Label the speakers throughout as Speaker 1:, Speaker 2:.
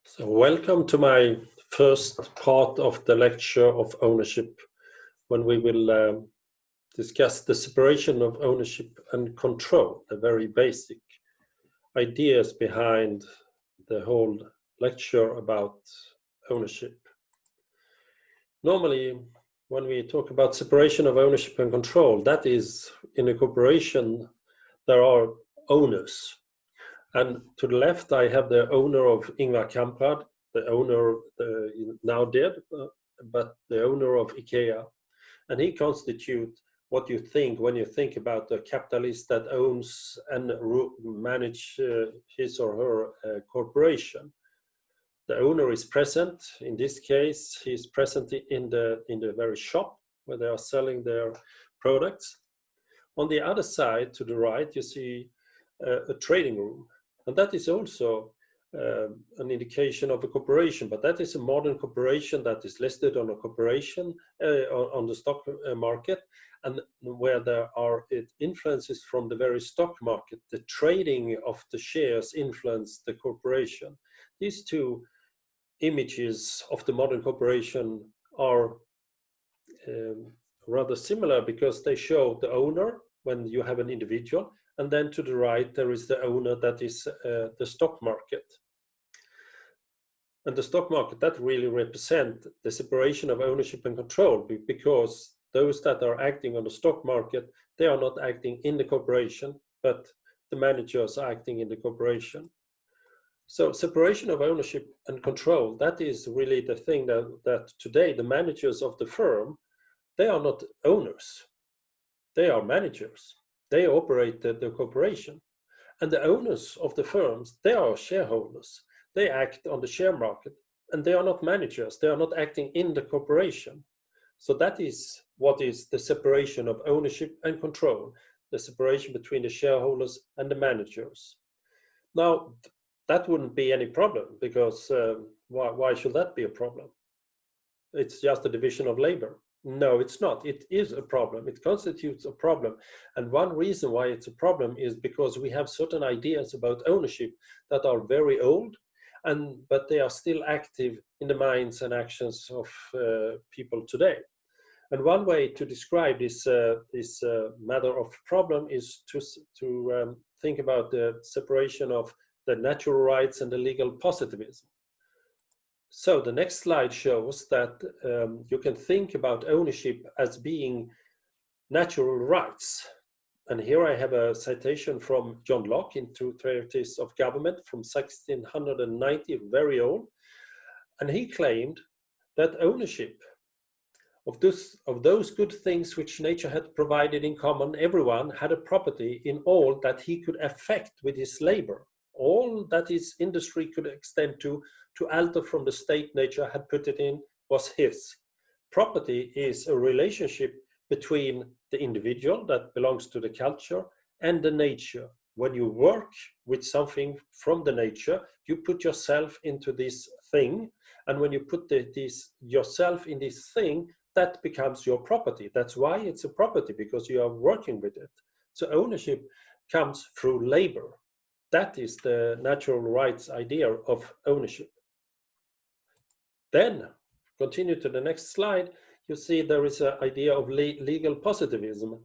Speaker 1: So welcome to my first part of the lecture of ownership, when we will discuss the separation of ownership and control, the very basic ideas behind the whole lecture about ownership. Normally, when we talk about separation of ownership and control, that is, in a corporation, there are owners. And to the left, I have the owner of Ingvar Kamprad, the owner, now dead, but the owner of IKEA. And he constitutes what you think when you think about a capitalist that owns and manage his or her corporation. The owner is present. In this case, he's present in the very shop where they are selling their products. On the other side, to the right, you see a trading room. And that is also an indication of a corporation, but that is a modern corporation that is listed on a corporation on the stock market, and where there are influences from the very stock market. The trading of the shares influence the corporation. These two images of the modern corporation are rather similar, because they show the owner when you have an individual, and then to the right there is the owner, that is the stock market. And the stock market, that really represent the separation of ownership and control, because those that are acting on the stock market, they are not acting in the corporation, but the managers are acting in the corporation. So separation of ownership and control, that is really the thing that today the managers of the firm, they are not owners, they are managers. They operate the corporation. And the owners of the firms, they are shareholders. They act on the share market, and they are not managers. They are not acting in the corporation. So that is what is the separation of ownership and control, the separation between the shareholders and the managers. Now, that wouldn't be any problem, because why should that be a problem? It's just a division of labor. No, it's not. It is a problem. It constitutes a problem. And one reason why it's a problem is because we have certain ideas about ownership that are very old, but they are still active in the minds and actions of people today. And one way to describe this matter of problem is to think about the separation of the natural rights and the legal positivism. So the next slide shows that you can think about ownership as being natural rights. And here I have a citation from John Locke in Two Theories of Government from 1690, very old. And he claimed that ownership of those good things which nature had provided in common, everyone had a property in all that he could effect with his labor. All that his industry could extend to alter from the state nature had put it in, was his. Property is a relationship between the individual that belongs to the culture and the nature. When you work with something from the nature, you put yourself into this thing, and when you put yourself in this thing, that becomes your property. That's why it's a property, because you are working with it. So ownership comes through labor. That is the natural rights idea of ownership. Then, continue to the next slide, you see there is an idea of legal positivism.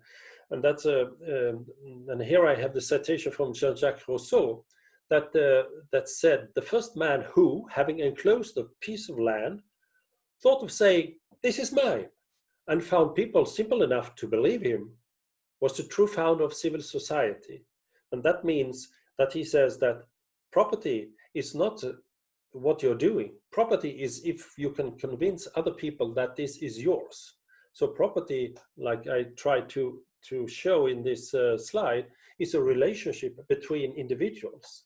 Speaker 1: And that's and here I have the citation from Jean-Jacques Rousseau that said, the first man who, having enclosed a piece of land, thought of saying, "This is mine," and found people simple enough to believe him, was the true founder of civil society. And that means that he says that property is not what you're doing. Property is if you can convince other people that this is yours. So property, like I tried to show in this slide, is a relationship between individuals.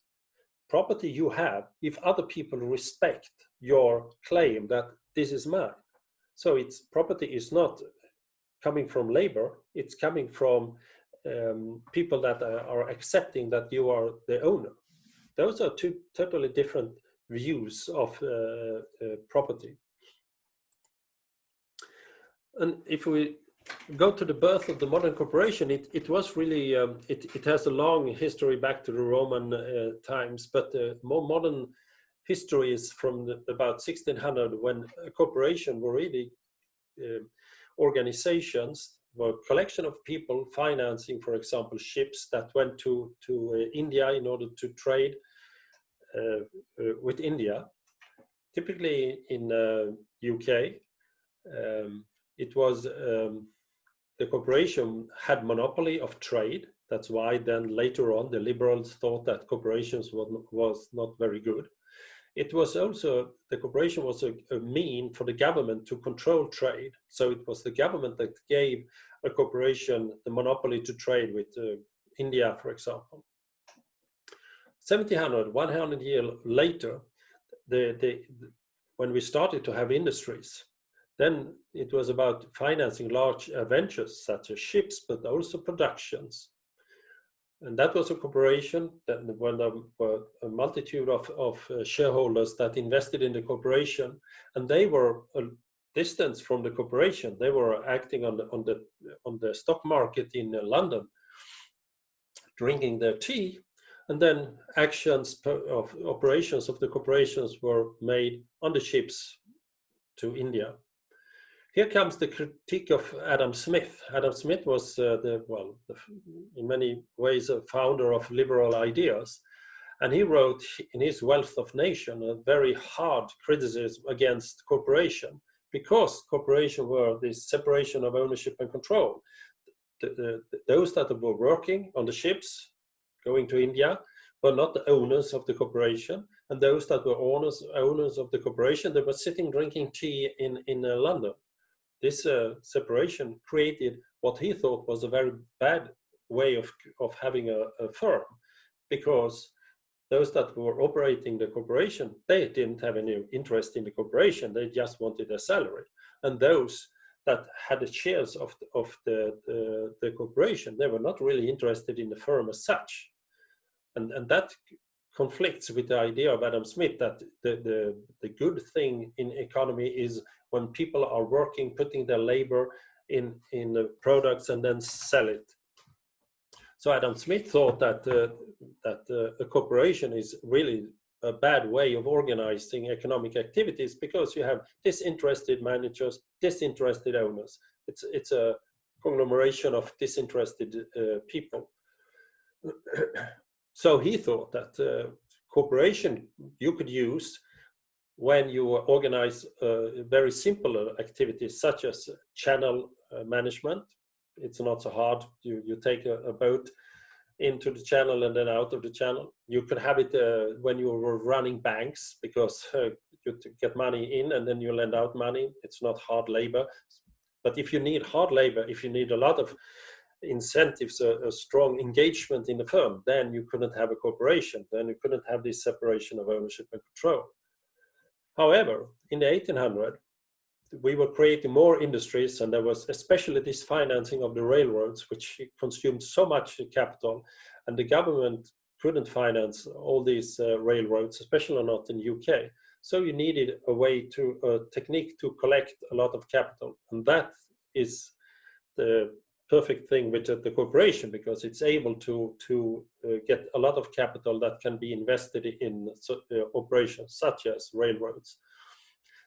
Speaker 1: Property you have if other people respect your claim that this is mine. So property is not coming from labor, it's coming from people that are accepting that you are the owner. Those are two totally different views of property. And if we go to the birth of the modern corporation, it was really, it has a long history back to the Roman times, but more modern history is from about 1600, when a corporation were really organizations, were a collection of people financing, for example, ships that went to India in order to trade with India. Typically in UK, it was the corporation had monopoly of trade. That's why then later on the liberals thought that corporations was not very good. It was also, the corporation was a mean for the government to control trade. So it was the government that gave a corporation the monopoly to trade with India, for example. 1700, 100 years later, when we started to have industries, then it was about financing large ventures such as ships, but also productions. And that was a corporation that, when there were a multitude of shareholders that invested in the corporation, and they were a distance from the corporation. They were acting on the stock market in London, drinking their tea, and then actions of operations of the corporations were made on the ships to India. Here comes the critique of Adam Smith. Adam Smith was in many ways a founder of liberal ideas, and he wrote in his Wealth of Nations a very hard criticism against corporation, because corporation were this separation of ownership and control. Those that were working on the ships going to India were not the owners of the corporation, and those that were owners of the corporation, they were sitting drinking tea in London. This separation created what he thought was a very bad way of having a firm, because those that were operating the corporation, they didn't have any interest in the corporation, they just wanted a salary. And those that had the shares of the corporation, they were not really interested in the firm as such. And that conflicts with the idea of Adam Smith that the good thing in economy is when people are working, putting their labor in products and then sell it. So Adam Smith thought that a corporation is really a bad way of organizing economic activities, because you have disinterested managers, disinterested owners. It's a conglomeration of disinterested people. So he thought that cooperation you could use when you organize very simple activities such as channel management. It's not so hard. You take a boat into the channel and then out of the channel. You could have it when you were running banks, because you get money in and then you lend out money. It's not hard labor. But if you need hard labor, if you need a lot of incentives, a strong engagement in the firm, then you couldn't have a corporation. Then you couldn't have this separation of ownership and control. However, in the 1800s, we were creating more industries, and there was especially this financing of the railroads, which consumed so much capital, and the government couldn't finance all these railroads, especially not in UK. So you needed a technique to collect a lot of capital, and that is the perfect thing with the corporation, because it's able to get a lot of capital that can be invested in operations such as railroads.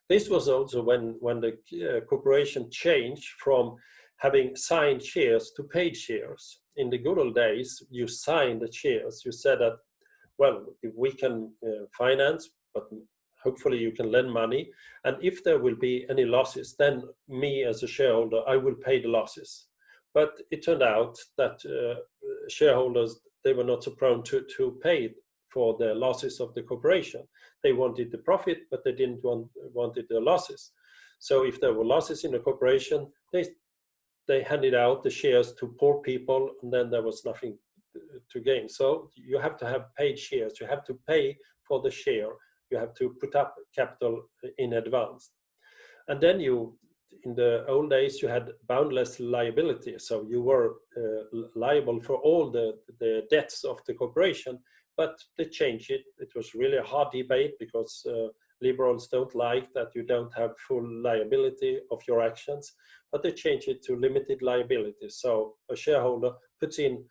Speaker 1: This was also when the corporation changed from having signed shares to paid shares. In the good old days, you signed the shares. You said that, well, we can finance, but hopefully you can lend money. And if there will be any losses, then me as a shareholder, I will pay the losses. But it turned out that shareholders, they were not so prone to pay for the losses of the corporation. They wanted the profit, but they didn't wanted the losses. So if there were losses in the corporation, they handed out the shares to poor people, and then there was nothing to gain. So you have to have paid shares. You have to pay for the share. You have to put up capital in advance. And then in the old days, you had boundless liability. So you were liable for all the debts of the corporation, but they changed it. It was really a hard debate, because liberals don't like that you don't have full liability of your actions, but they changed it to limited liability. So a shareholder puts in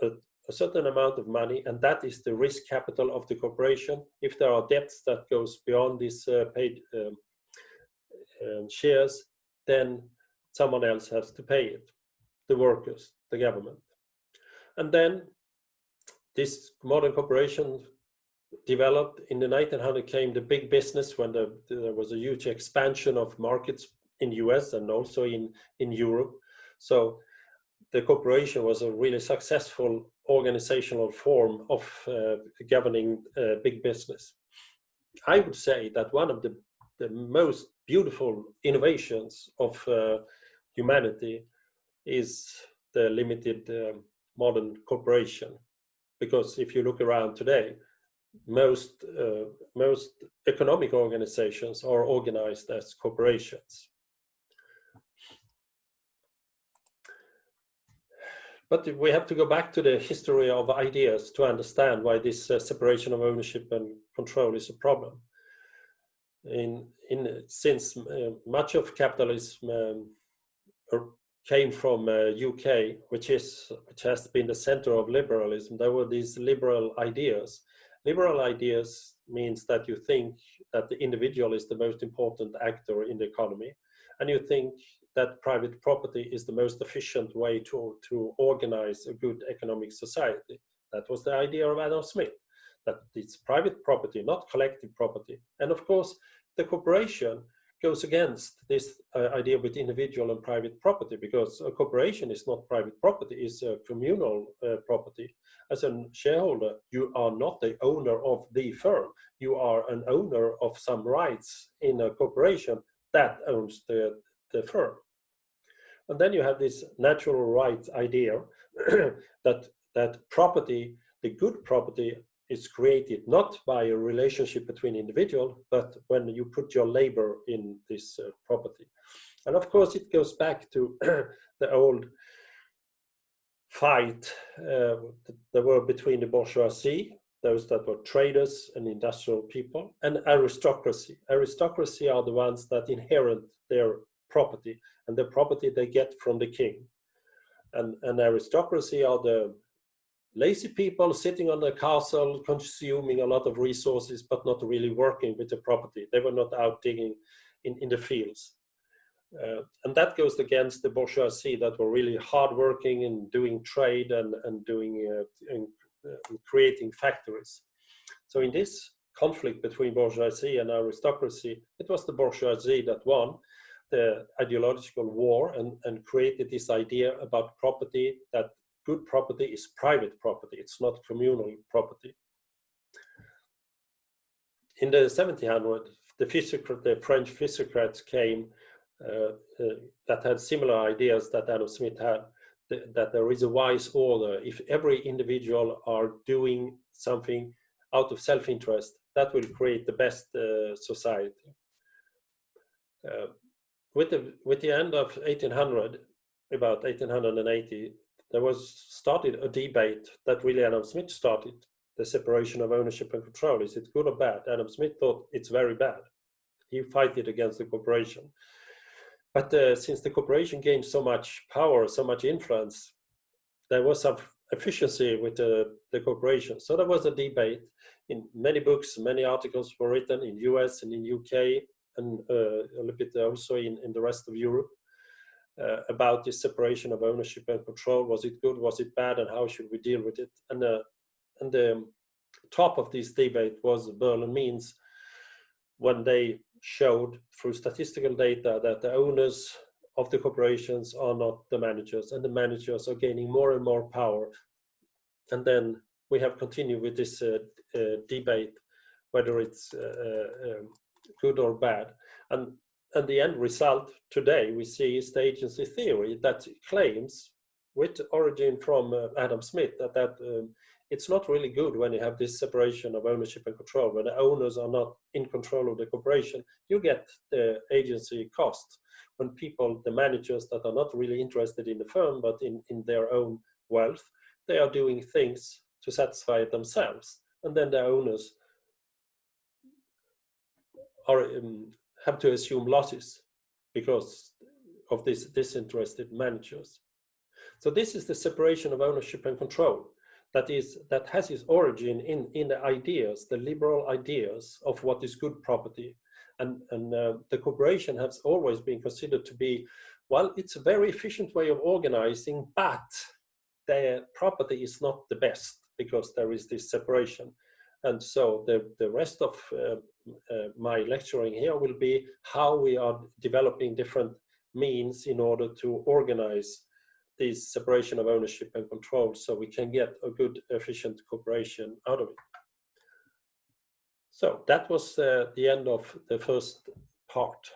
Speaker 1: a a certain amount of money, and that is the risk capital of the corporation. If there are debts that goes beyond these paid shares, then someone else has to pay it, the workers, the government. And then this modern corporation developed. In the 1900s came the big business, when there was a huge expansion of markets in the US and also in Europe. So the corporation was a really successful organizational form of governing big business. I would say that one of the most beautiful innovations of humanity is the limited modern corporation. Because if you look around today, most economic organizations are organized as corporations. But we have to go back to the history of ideas to understand why this separation of ownership and control is a problem. Since much of capitalism came from UK, which has been the center of liberalism, there were these liberal ideas. Liberal ideas means that you think that the individual is the most important actor in the economy, and you think that private property is the most efficient way to organize a good economic society. That was the idea of Adam Smith, that it's private property, not collective property. And of course, the corporation goes against this idea with individual and private property, because a corporation is not private property, it's a communal property. As a shareholder, you are not the owner of the firm, you are an owner of some rights in a corporation that owns the firm. And then you have this natural rights idea that property, the good property, is created not by a relationship between individuals, but when you put your labor in this property. And of course, it goes back to the old fight there were between the bourgeoisie, those that were traders and industrial people, and aristocracy. Aristocracy are the ones that inherit their property, and the property they get from the king. And aristocracy are the lazy people sitting on the castle, consuming a lot of resources, but not really working with the property. They were not out digging in the fields. And that goes against the bourgeoisie that were really hardworking and doing trade and doing creating factories. So in this conflict between bourgeoisie and aristocracy, it was the bourgeoisie that won the ideological war and created this idea about property, that good property is private property, it's not communal property. In the 1700s, the French physiocrats came that had similar ideas that Adam Smith had, that there is a wise order. If every individual are doing something out of self-interest, that will create the best society. With the end of 1800, about 1880, there was started a debate that really Adam Smith started, the separation of ownership and control. Is it good or bad? Adam Smith thought it's very bad. He fought it against the corporation. But since the corporation gained so much power, so much influence, there was some efficiency with the corporation. So there was a debate. In many books, many articles were written in US and in UK, and a little bit also in the rest of Europe, about this separation of ownership and control. Was it good? Was it bad? And how should we deal with it? And the top of this debate was Berlin Means, when they showed through statistical data that the owners of the corporations are not the managers, and the managers are gaining more and more power. And then we have continued with this debate, whether it's good or bad. And the end result today we see is the agency theory that claims, with origin from Adam Smith, that it's not really good when you have this separation of ownership and control. When the owners are not in control of the corporation, you get the agency cost. When people, the managers that are not really interested in the firm, but in their own wealth, they are doing things to satisfy themselves. And then the owners are have to assume losses because of these disinterested managers. So this is the separation of ownership and control. that has its origin in the ideas, the liberal ideas of what is good property. And the corporation has always been considered to be, well, it's a very efficient way of organizing, but the property is not the best because there is this separation. And so the rest of my lecturing here will be how we are developing different means in order to organize this separation of ownership and control so we can get a good, efficient cooperation out of it. So that was the end of the first part.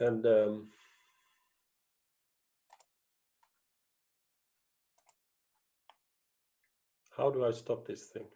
Speaker 1: And how do I stop this thing?